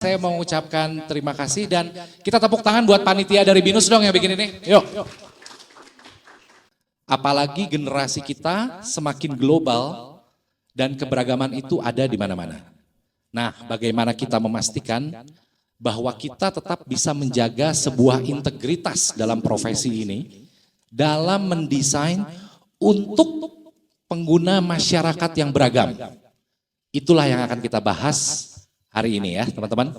Saya mau mengucapkan terima kasih dan kita tepuk tangan buat panitia dari BINUS dong yang bikin ini. Yuk. Apalagi generasi kita semakin global dan keberagaman itu ada di mana-mana. Nah, bagaimana kita memastikan bahwa kita tetap bisa menjaga sebuah integritas dalam profesi ini dalam mendesain untuk pengguna masyarakat yang beragam. Itulah yang akan kita bahas hari ini ya teman-teman.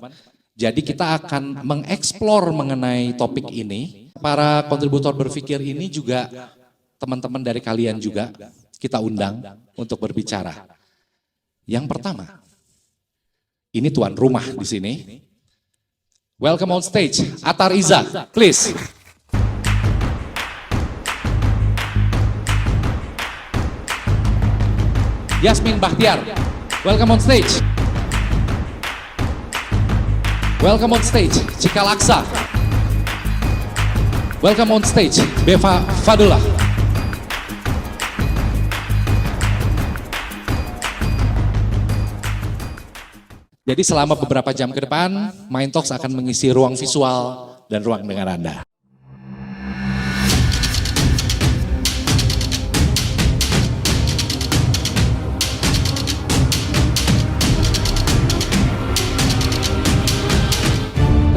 Jadi kita akan mengeksplor mengenai topik ini. Para kontributor berpikir ini juga teman-teman dari kalian juga kita undang untuk berbicara. Yang pertama, ini tuan rumah di sini. Welcome on stage, Atar Iza, please. Yasmin Bahtiar, welcome on stage. Welcome on stage, Cika Laksa. Welcome on stage, Beva Fadullah. Jadi selama beberapa jam ke depan, Mind Talks akan mengisi ruang visual dan ruang dengar Anda.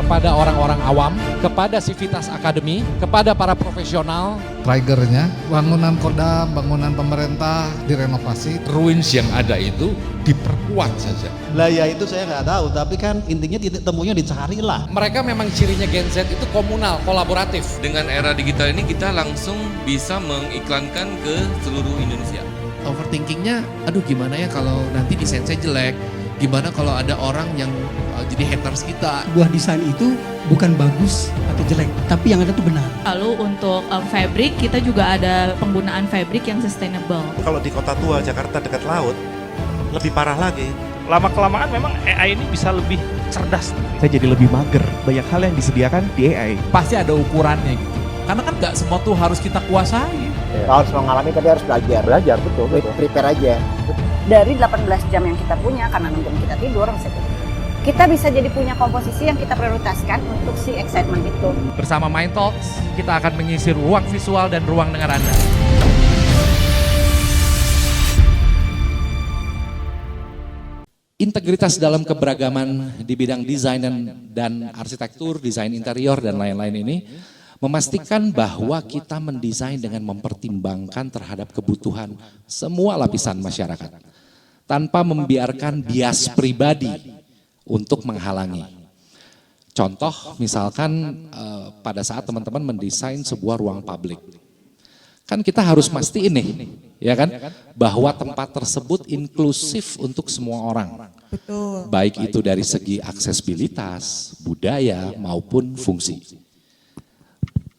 Kepada orang-orang awam, kepada Civitas Academy, kepada para profesional. Triggernya, bangunan Kodam, bangunan pemerintah direnovasi. Ruins yang ada itu diperkuat saja. Lah ya itu saya nggak tahu, tapi kan intinya titik temunya dicari lah. Mereka memang cirinya Gen Z itu komunal, kolaboratif. Dengan era digital ini kita langsung bisa mengiklankan ke seluruh Indonesia. Overthinkingnya, aduh gimana ya kalau nanti desain saya jelek, gimana kalau ada orang yang jadi haters kita. Sebuah desain itu bukan bagus atau jelek, tapi yang ada itu benar. Lalu untuk fabric, kita juga ada penggunaan fabric yang sustainable. Kalau di kota tua Jakarta dekat laut, lebih parah lagi. Lama-kelamaan memang AI ini bisa lebih cerdas. Saya jadi lebih mager, banyak hal yang disediakan di AI. Pasti ada ukurannya gitu. Karena kan nggak semua tuh harus kita kuasai. Harus mengalami tapi harus belajar. Belajar, betul. Prepare aja. Dari 18 jam yang kita punya, karena 6 jam kita tidur, kita bisa jadi punya komposisi yang kita prioritaskan untuk si excitement itu. Bersama Mind Talks, kita akan mengisi ruang visual dan ruang dengar Anda. Integritas dalam keberagaman di bidang desain dan arsitektur, desain interior dan lain-lain ini memastikan bahwa kita mendesain dengan mempertimbangkan terhadap kebutuhan semua lapisan masyarakat tanpa membiarkan bias pribadi untuk menghalangi. Contoh misalkan pada saat teman-teman mendesain sebuah ruang publik. Kan kita harus mastiin nih, ya kan, bahwa tempat tersebut inklusif untuk semua orang. Betul. Baik itu dari segi aksesibilitas, budaya maupun fungsi.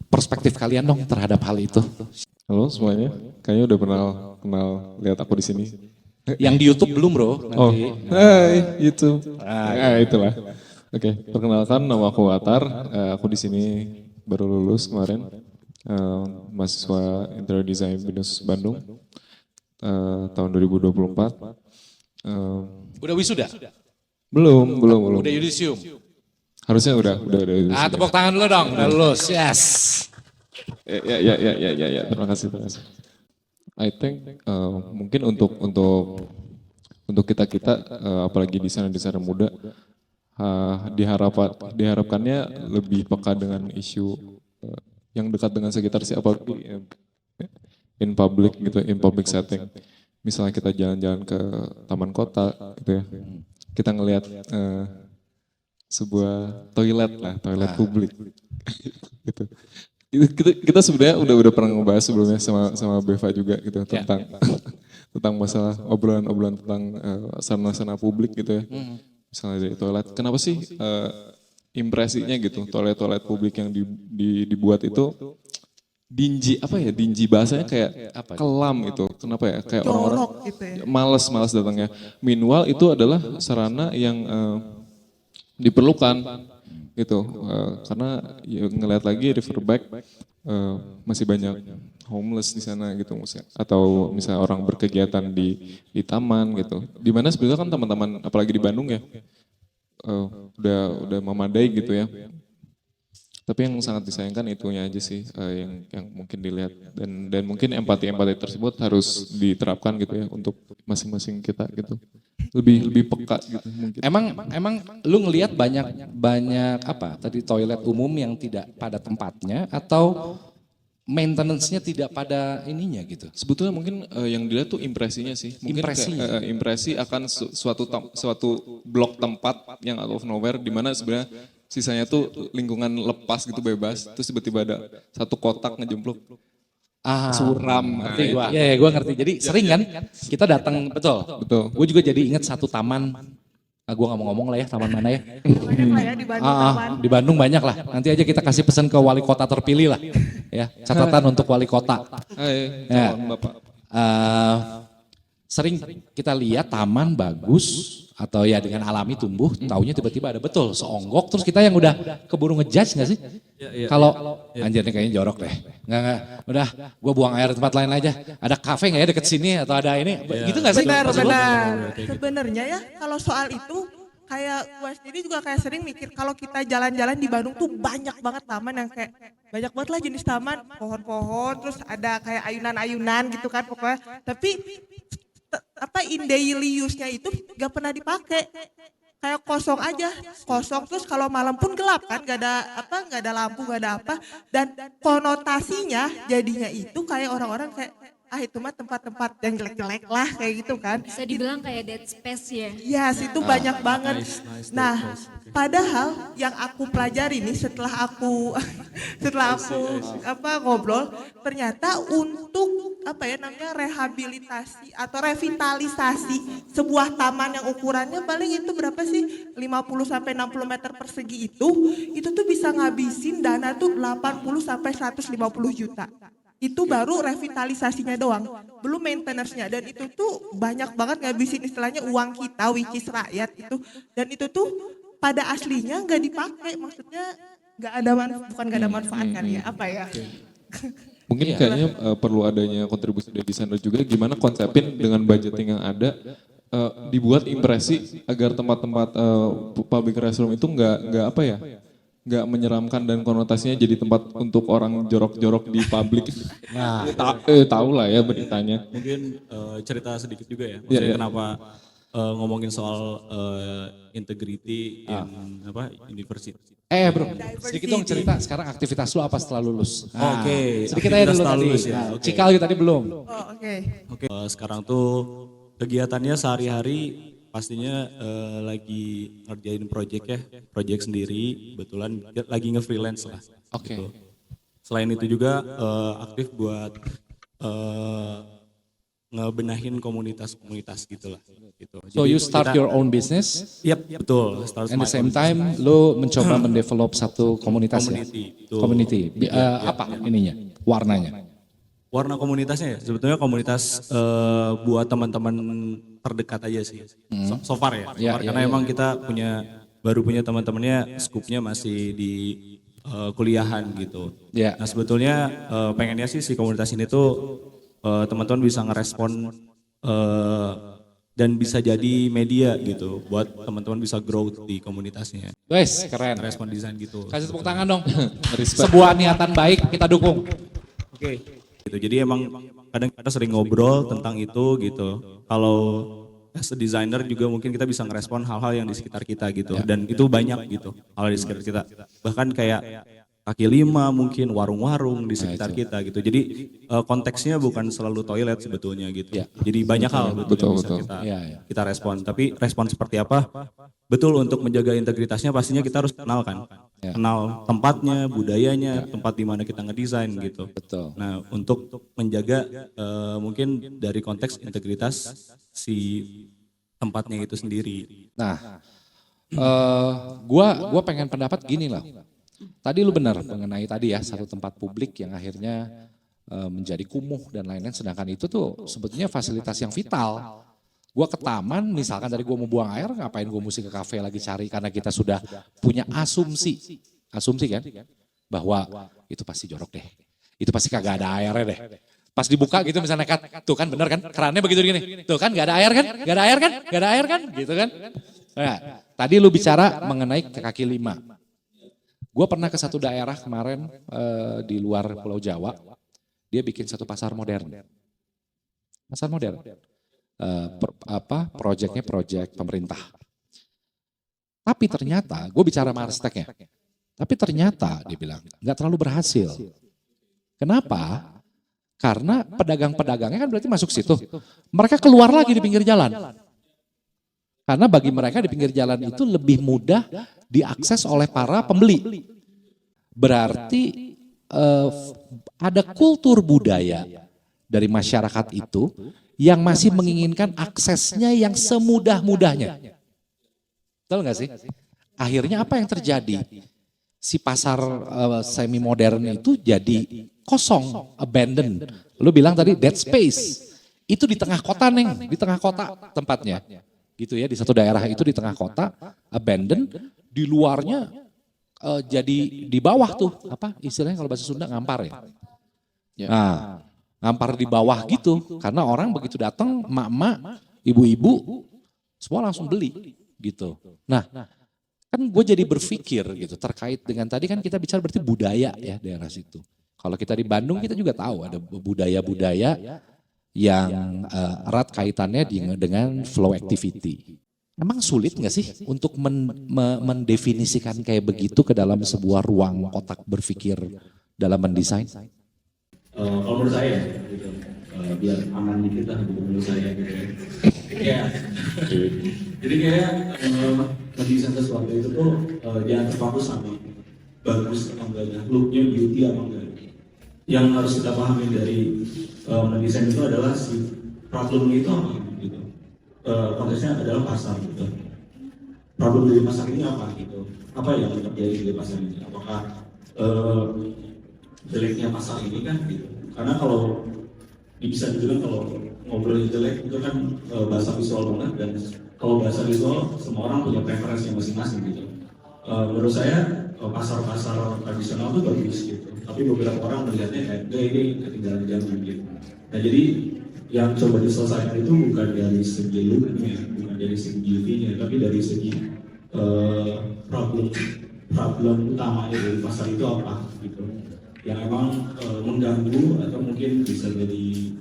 Perspektif kalian dong terhadap hal itu. Halo semuanya, kayaknya udah kenal lihat aku di sini. Yang di YouTube belum bro. Nanti. Oh, hai YouTube. Itulah. Oke, perkenalkan nama aku Atar. Aku di sini baru lulus kemarin, mahasiswa Interior Design BINUS Bandung tahun 2024. Udah wisuda? Belum. Udah yudisium? Harusnya udah. Tepuk tangan dulu dong, udah lulus, yes. Ya, terima kasih. I think mungkin untuk kita apalagi desainer muda diharapkannya lebih peka dengan isu yang dekat dengan sekitar siapa in public gitu, in public setting. Misalnya kita jalan-jalan ke taman kota gitu ya, kita ngelihat sebuah toilet publik gitu. Kita sebenarnya udah pernah ngebahas sebelumnya sama Beva juga gitu tentang masalah obrolan tentang sarana publik gitu ya. Misalnya dari toilet, kenapa sih impresinya gitu toilet publik yang dibuat itu dingy bahasanya kayak kelam itu. Kenapa ya? Kayak orang-orang gitu ya. malas datangnya. Meanwhile itu adalah sarana yang diperlukan gitu, karena ya, ngelihat lagi Riverbank masih banyak homeless di sana gitu, atau misalnya orang berkegiatan di taman gitu, dimana sebenarnya kan teman-teman apalagi di Bandung ya, udah memadai gitu ya. Tapi yang sangat disayangkan itunya aja sih yang mungkin dilihat dan mungkin empati tersebut harus diterapkan gitu ya untuk masing-masing kita gitu. Lebih peka gitu mungkin. Emang lu ngelihat banyak apa tadi toilet umum yang tidak pada tempatnya atau maintenance-nya tidak pada ininya gitu? Sebetulnya mungkin yang dilihat tuh impresinya sih. Mungkin impresi akan suatu blok tempat yang out of nowhere di mana sebenarnya sisanya tuh lingkungan lepas gitu bebas. Terus tiba-tiba ada satu kotak ngejempluk. Suram. Ngerti gua. Iya, gua ngerti. Jadi sering kan kita datang, betul. Gue juga jadi ingat satu taman. Gue gak mau ngomong lah ya taman mana ya. Banyak lah ya di Bandung. Di Bandung banyak lah. Nanti aja kita kasih pesan ke wali kota terpilih lah. Ya, catatan untuk wali kota. Ya. Sering kita lihat taman bagus atau ya dengan alami tumbuh, taunya tiba-tiba ada betul seonggok, terus kita yang udah keburu ngejudge nggak sih? Kalau anjir nih kayaknya jorok deh, nggak, udah gue buang air tempat lain aja. Ada kafe nggak ya deket sini atau ada ini, gitu nggak sih? Benar. Sebenarnya ya kalau soal itu kayak gue sendiri juga kayak sering mikir kalau kita jalan-jalan di Bandung tuh banyak banget taman yang kayak banyak banget lah jenis taman, pohon-pohon, terus ada kayak ayunan-ayunan gitu kan pokoknya. Tapi in daily use-nya itu gak pernah dipakai, kayak kosong aja, terus kalau malam pun gelap kan, gak ada lampu, gak ada apa, dan konotasinya jadinya itu kayak orang-orang kayak itu mah tempat-tempat yang jelek-jelek lah kayak gitu kan. Bisa dibilang kayak dead space ya. Yes, itu banyak banget. Nah, padahal yang aku pelajari nih setelah aku ngobrol, ternyata untuk rehabilitasi atau revitalisasi sebuah taman yang ukurannya paling itu berapa sih? 50 sampai 60 meter persegi itu tuh bisa ngabisin dana tuh 80 sampai 150 juta. Itu baru revitalisasinya doang, belum maintenance-nya, dan itu tuh banyak banget ngabisin istilahnya uang kita, which is rakyat itu, dan itu tuh pada aslinya nggak dipakai, maksudnya nggak ada manfaat kan ya, apa ya? Mungkin kayaknya perlu adanya kontribusi dari desainer juga, gimana konsepin dengan budgeting yang ada, dibuat impresi agar tempat-tempat public restroom itu nggak menyeramkan dan konotasinya jadi tempat untuk orang jorok-jorok di publik. Nah, tahu lah ya beritanya. Mungkin cerita sedikit juga ya. Maksudnya kenapa ngomongin soal integrity in university. Bro, sedikit dong cerita sekarang aktivitas lu apa setelah lulus. Oke. Sedikit aja dulu tadi. Ya. Cikal tadi belum. Oke. Sekarang tuh kegiatannya sehari-hari pastinya lagi ngerjain project sendiri, kebetulan lagi nge-freelance lah. Oke. Gitu. Selain itu juga aktif buat ngebenahin komunitas-komunitas gitulah. Gitu. So you start your own business? Yep, betul. And the same time lo mencoba mendevelop satu komunitas community. Apa ininya, warnanya? Warna komunitasnya ya, sebetulnya komunitas buat teman-teman terdekat aja sih. So far ya. Karena emang kita baru punya teman-temannya, skupnya masih di kuliahan gitu. Nah sebetulnya pengennya sih si komunitas ini tuh teman-teman bisa ngerespon dan bisa jadi media gitu buat teman-teman bisa grow di komunitasnya. Wes, keren. Respon desain gitu. Kasih tepuk tangan dong. Sebuah niatan baik kita dukung. Oke. Gitu. Jadi emang kadang kita sering ngobrol tentang itu gitu. Kalau as a designer juga mungkin kita bisa ngerespon hal-hal yang di sekitar kita gitu. Dan itu banyak gitu hal di sekitar kita. Bahkan kayak kaki lima mungkin, warung-warung di sekitar kita gitu. Jadi konteksnya bukan selalu toilet sebetulnya gitu. Jadi banyak hal betul yang bisa kita respon. Tapi respon seperti apa? Betul, untuk menjaga integritasnya pastinya kita harus kenal kan. Kenal tempatnya, budayanya, tempat di mana kita ngedesain gitu. Betul. Nah, untuk menjaga mungkin dari konteks integritas si tempatnya itu sendiri. Nah, gua pengen pendapat gini lah. Tadi lu benar mengenai tadi ya, satu tempat publik yang akhirnya menjadi kumuh dan lain-lain, sedangkan itu tuh sebetulnya fasilitas yang vital. Gua ke taman, misalkan dari gua mau buang air, ngapain gua mesti ke kafe lagi cari, karena kita sudah punya asumsi kan, bahwa itu pasti jorok deh, itu pasti kagak ada airnya deh. Pas dibuka gitu misalnya nekat, tuh kan bener kan, kerannya begitu gini, tuh kan gak ada air kan, gitu kan. Nah, tadi lu bicara mengenai kaki lima. Gue pernah ke satu daerah kemarin di luar Pulau Jawa. Dia bikin satu pasar modern. Pasar modern. Proyeknya proyek pemerintah. Tapi ternyata, gue bicara sama arsiteknya. Tapi ternyata dia bilang nggak terlalu berhasil. Kenapa? Karena pedagang-pedagangnya kan berarti masuk situ. Mereka keluar lagi di pinggir jalan. Karena bagi mereka di pinggir jalan itu lebih mudah diakses oleh para pembeli. Berarti ada kultur budaya dari masyarakat itu yang masih menginginkan aksesnya yang semudah-mudahnya. Tahu nggak sih? Akhirnya apa yang terjadi? Si pasar semi modern itu jadi kosong, abandoned. Lu bilang tadi dead space. Itu di tengah kota, Neng, di tengah kota tempatnya. Gitu ya, di satu daerah itu di tengah kota, abandoned, di luarnya jadi di bawah tuh, apa istilahnya kalau bahasa Sunda ngampar ya. Nah, ngampar di bawah gitu, karena orang begitu datang, emak-emak, ibu-ibu, semua langsung beli gitu. Nah, kan gue jadi berpikir gitu terkait dengan tadi kan kita bicara berarti budaya ya daerah situ. Kalau kita di Bandung kita juga tahu ada budaya-budaya yang erat kaitannya dengan flow activity. Emang sulit nggak sih untuk mendefinisikan kayak begitu ke dalam sebuah ruang kotak berpikir dalam mendesain? Kalau menurut saya, gitu, biar aman dikit lah menurut saya gitu ya. Jadi kayak mendesain sesuatu itu tuh jangan terfokus sama bagus atau enggaknya, looknya beauty apa enggak. Yang harus kita pahami dari mendesain itu adalah si problemnya itu apa gitu. Konteksnya adalah pasar gitu. Problem dari pasar ini apa gitu. Apa yang terjadi di pasar ini? Apakah jeleknya pasar ini kan gitu. Karena kalau bisa dibilang kalau ngobrolnya jelek itu kan bahasa visual banget, dan kalau bahasa visual semua orang punya preferensi masing-masing gitu. Menurut saya pasar-pasar tradisional itu bagus gitu, tapi beberapa orang melihatnya kayak ini ketinggalan zaman gitu. Nah jadi yang coba diselesaikan itu bukan dari segi looknya, bukan dari segi beauty-nya, tapi dari segi problem utamanya dari pasar itu apa gitu, yang emang mengganggu atau mungkin bisa jadi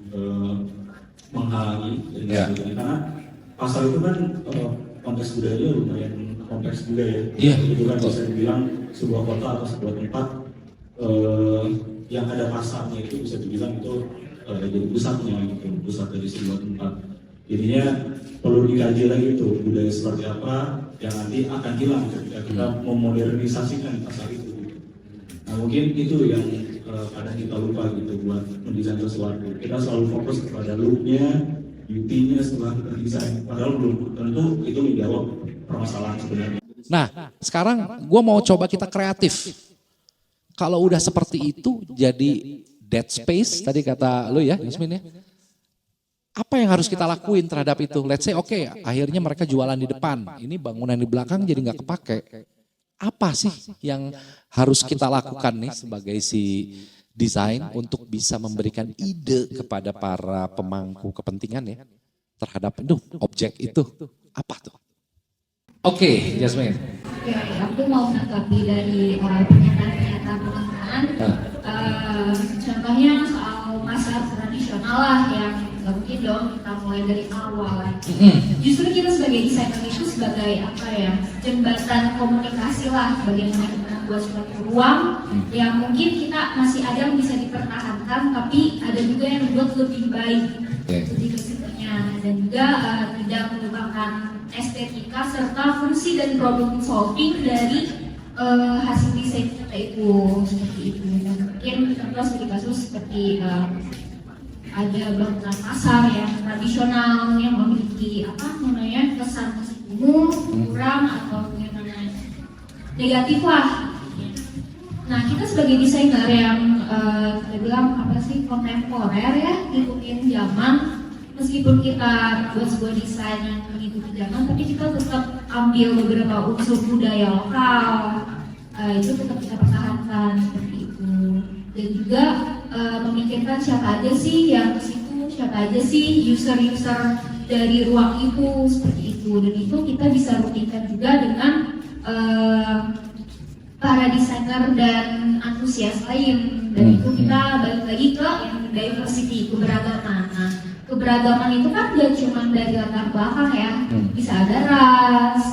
menghalangi gitu. Karena pasar itu kan konteks budaya lumayan kompleks juga ya. Itu kan bisa dibilang sebuah kota atau sebuah tempat yang ada pasarnya itu bisa dibilang itu jadi pusatnya gitu, pusat dari sebuah tempat. Jadinya perlu dikaji lagi tuh budaya seperti apa yang nanti akan hilang ketika kita memodernisasikan pasar itu. Nah mungkin itu yang kadang kita lupa gitu buat mendesain sesuatu. Kita selalu fokus kepada look-nya, beauty-nya setelah kita desain. Padahal belum tentu itu menjawab permasalahan sebenarnya. Nah sekarang gue mau coba kita kreatif. Kalau udah seperti itu jadi dead space tadi kata lu ya Yasmin ya. Apa yang harus kita lakuin terhadap itu? Let's say oke, akhirnya mereka jualan di depan. Ini bangunan di belakang jadi nggak kepake. Apa sih yang harus kita lakukan nih sebagai si desain untuk bisa memberikan ide kepada para pemangku kepentingan ya terhadap objek itu apa tuh? Oke, Yasmin. Ya, aku mau menanggapi dari pernyataan teman-teman. Contohnya soal pasar tradisional lah yang nggak mungkin dong kita mulai dari awal. Justru kita sebagai desainer itu sebagai apa ya, jembatan komunikasi lah, bagaimana kita membuat suatu ruang yang mungkin kita masih ada yang bisa dipertahankan, tapi ada juga yang dibuat lebih baik. Jadi kesimpulannya, dan juga tidak melupakan estetika serta fungsi dan problem solving dari hasil desain kita itu seperti itu. Dan mungkin contoh seperti kasus seperti ada bangunan pasar yang tradisional yang memiliki kesan masih kumuh, kurang atau gimana negatif lah. Nah kita sebagai desainer yang kita bilang kontemporer ya, ngikutin zaman. Meskipun kita buat sebuah desain yang mengikuti zaman, tapi kita tetap ambil beberapa unsur budaya lokal, itu tetap kita pertahankan seperti itu. Dan juga memikirkan siapa aja sih yang ke situ, siapa aja sih user-user dari ruang itu, seperti itu. dan itu kita bisa rutinkan juga dengan para desainer dan antusias lain, dan itu kita balik lagi ke yang diversity, keberagaman. Nah, keberagaman itu kan gak cuma dari latar belakang ya, bisa ada ras,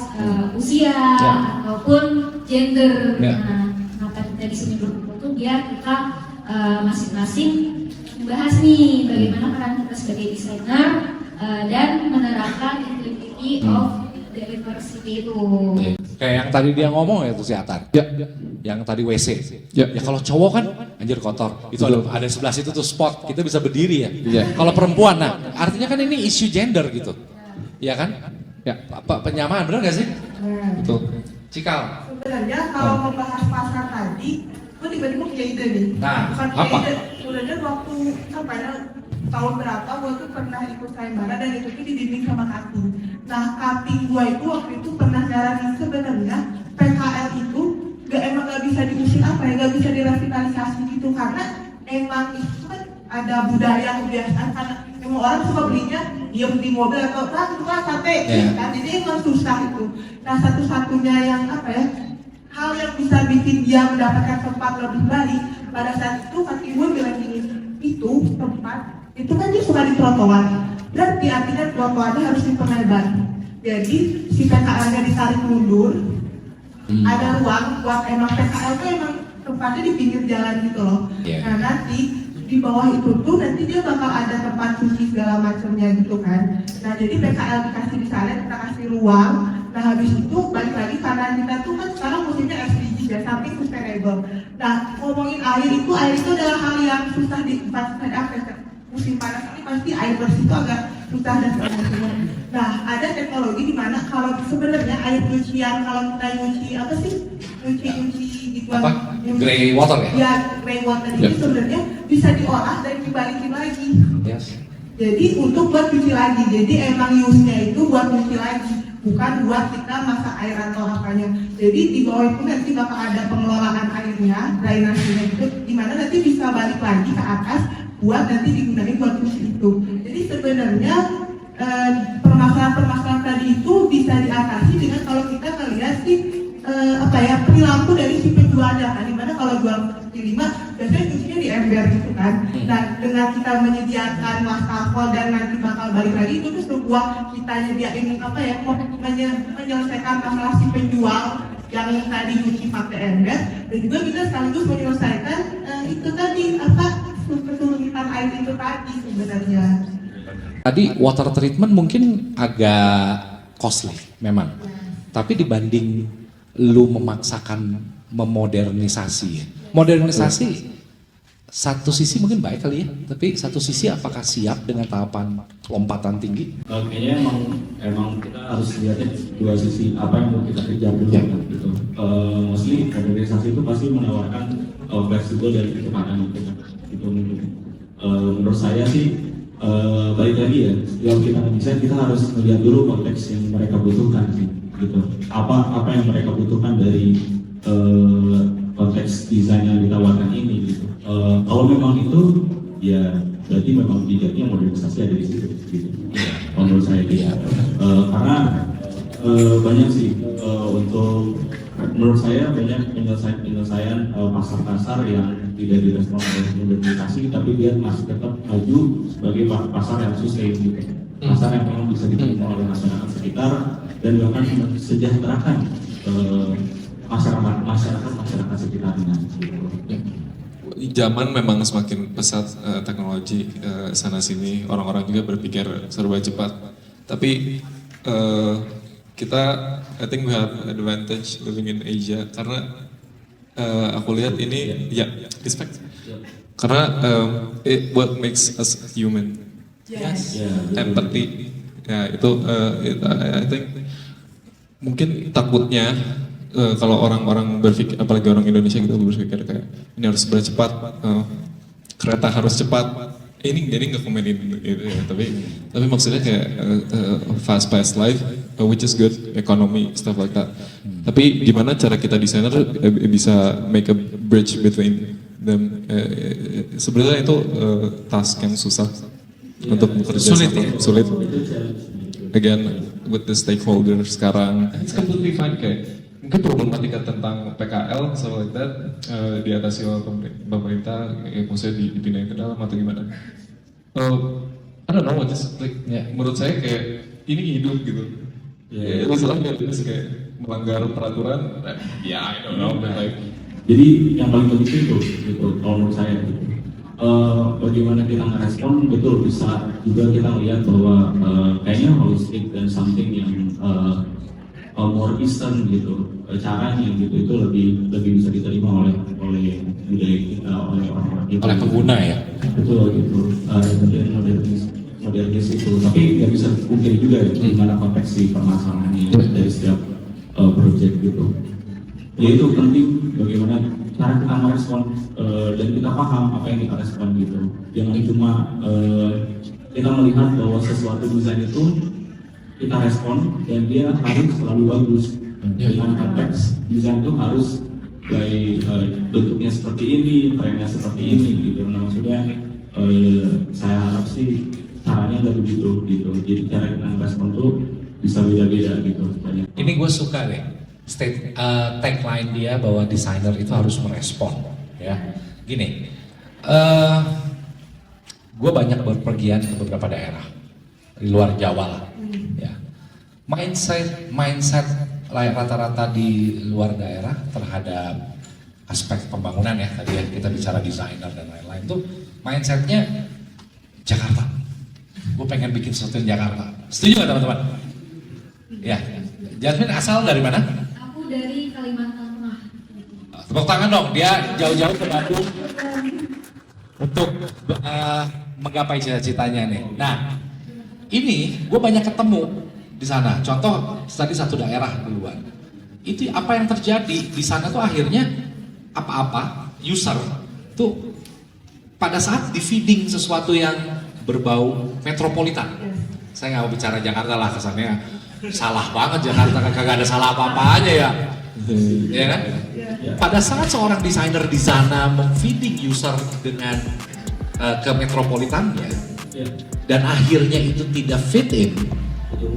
usia, ataupun gender. Nah, kenapa kita di sini berkumpul tuh biar kita masing-masing membahas nih bagaimana peran kita sebagai desainer dan menerapkan inclusivity of diversity itu. Kayak yang tadi dia ngomong ya tuh si Atar. Yang tadi WC. Ya kalau cowok kan anjir kotor. Itu ada sebelah situ tuh spot. Kita bisa berdiri ya. Kalau perempuan, nah artinya kan ini isu gender gitu. Iya kan? Ya, penyamaan benar gak sih? Betul. Cikal. Sebenarnya kalau membahas pasar tadi, gue tiba-tiba punya ide nih. Nah, bukan apa? ide. Sebenarnya waktu tahun berapa gue tuh pernah ikut sayembara dan itu tuh dibimbing sama cutting. Nah, cutting gue itu waktu itu pernah nyaranin sebenarnya PKL itu emang gak bisa diusir gak bisa direvitalisasi gitu, karena emang itu kan ada budaya kebiasaan, karena emang orang suka belinya diem di mobil atau suka sate kan, jadi emang susah itu. Nah, satu-satunya yang hal yang bisa bikin dia mendapatkan tempat lebih baik pada saat itu cutting gue bilang gini, itu tempat itu kan dia suka di trotoar, berarti artinya trotoarnya harus diperlebar. Jadi si PKL-nya ditarik mundur, ada ruang buat emang PKL itu emang tempatnya di pinggir jalan gitu loh. Nah nanti di bawah itu tuh nanti dia bakal ada tempat cuci segala macamnya gitu kan. Nah jadi PKL dikasih di sana, kita kasih ruang. Nah habis itu balik lagi karena kita tuh kan sekarang musimnya SDGs ya, samping sustainable. Nah ngomongin air itu adalah hal yang susah musim panas ini pasti air bersih itu agak susah dan sebagainya. Nah ada teknologi di mana kalau sebenarnya air cucian kalau kita nyuci nyuci gituan, grey water ya? Ya grey water ini sebenarnya bisa diolah dan dibalikin lagi. Jadi untuk buat cuci lagi. Jadi emang use-nya itu buat cuci lagi, bukan buat kita masak air atau apanya. Jadi di bawah itu nanti bakal ada pengelolaan airnya, drainasenya itu, di mana nanti bisa balik lagi ke atas buat nanti digunakan buat cuci itu. Jadi sebenarnya permasalahan-permasalahan tadi itu bisa diatasi dengan kalau kita melihat sih perilaku dari si penjualnya kan, dimana kalau jual kaki lima biasanya cucinya di ember gitu kan. Nah dengan kita menyediakan wastafel dan nanti bakal balik lagi itu tuh sebuah kita nyediain menyelesaikan masalah si penjual yang tadi cuci pakai ember, dan juga kita sekaligus menyelesaikan itu tadi kesulitan air itu tadi sebenarnya. Tadi water treatment mungkin agak costly memang, tapi dibanding lu memaksakan modernisasi satu sisi mungkin baik kali ya, tapi satu sisi apakah siap dengan tahapan lompatan tinggi? Kayaknya emang kita harus lihatnya dua sisi, apa yang mau kita kejar dulu gitu. Mostly modernisasi itu pasti menawarkan fleksibel dan kecepatan gitu. Menurut saya sih balik lagi ya, yang kita desain kita harus melihat dulu konteks yang mereka butuhkan gitu. Apa yang mereka butuhkan dari konteks desain yang ditawarkan ini gitu. Kalau memang itu ya berarti memang bijaknya modernisasi ada di situ gitu. Menurut saya gitu. Karena banyak sih untuk menurut saya banyak penyelesaian pasar-pasar yang tidak direspon oleh modernisasi, tapi dia masih tetap maju sebagai pasar yang sustain gitu. Pasar yang memang bisa diterima oleh masyarakat sekitar dan bahkan mensejahterakan masyarakat sekitarnya. Zaman memang semakin pesat teknologi sana sini, orang-orang juga berpikir serba cepat. Tapi kita, I think we have advantage living in Asia karena aku lihat ini respect. Karena what makes us human, empathy. Ya itu I think mungkin takutnya kalau orang-orang berpikir, apalagi orang Indonesia kita berpikir kayak ini harus cepat, kereta harus cepat. Ini jadi nggak komenin gitu ya, tapi maksudnya kayak fast paced life, which is good, economy, stuff like that. Tapi gimana cara kita desainer bisa make a bridge between them? Sebenarnya itu task yang susah untuk bekerja sama. Sulit. Again, with the stakeholders sekarang. It's completely fine, kayak mungkin problematika tentang PKL, so like that, diatasi oleh pemerintah, maksudnya dipindahin ke dalam atau gimana? I don't know, just like, menurut saya kayak ini hidup gitu. Itu selalu kayak melanggar peraturan, I don't know, but like. Jadi yang paling penting itu, gitu, kalau menurut saya gitu. Bagaimana kita ngerespon, betul bisa juga kita lihat bahwa kayaknya holistic dan something yang more eastern gitu, caranya gitu itu lebih bisa diterima oleh budaya kita, oleh orang-orang kita, oleh pengguna ya. Betul gitu. Modernis itu, tapi nggak bisa pungkiri juga gimana konteks si permasalahannya dari setiap project gitu. Ya itu penting bagaimana cara kita merespon dan kita paham apa yang kita respon gitu. Jangan cuma kita melihat bahwa sesuatu desain itu kita respon dan dia harus selalu bagus. Dengan konteks desain itu harus baik bentuknya seperti ini, trennya seperti ini gitu. Nah maksudnya saya harap sih caranya nggak begitu gitu. Jadi cara kita merespon tuh bisa beda-beda gitu. Ini gue suka deh. Tagline dia bahwa desainer itu harus merespon, ya. Gini, gue banyak berpergian ke beberapa daerah di luar Jawa lah, ya. Mindset rata-rata di luar daerah terhadap aspek pembangunan ya, tadi ya kita bicara desainer dan lain-lain tuh mindsetnya Jakarta. Gue pengen bikin sesuatu di Jakarta. Setuju nggak teman-teman? Ya. Jasmine asal dari mana? Dari Kalimantan Tengah. Tepuk tangan dong, dia jauh-jauh ke Bandung untuk menggapai cita-citanya nih. Nah, ini gue banyak ketemu di sana. Contoh tadi satu daerah di luar. Itu apa yang terjadi di sana tuh akhirnya apa-apa user tuh pada saat di feeding sesuatu yang berbau metropolitan. Saya nggak mau bicara Jakarta lah, kesannya salah banget Jakarta, kagak ada salah apa-apa aja ya, ya kan? Pada saat seorang desainer di sana memfeeding user dengan ke metropolitannya dan akhirnya itu tidak fit in,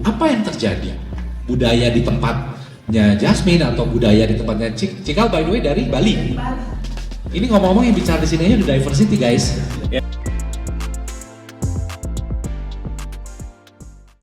apa yang terjadi? Budaya di tempatnya Jasmine atau budaya di tempatnya Cikal by the way dari Bali. Ini ngomong-ngomong yang bicara di sini aja udah diversity guys.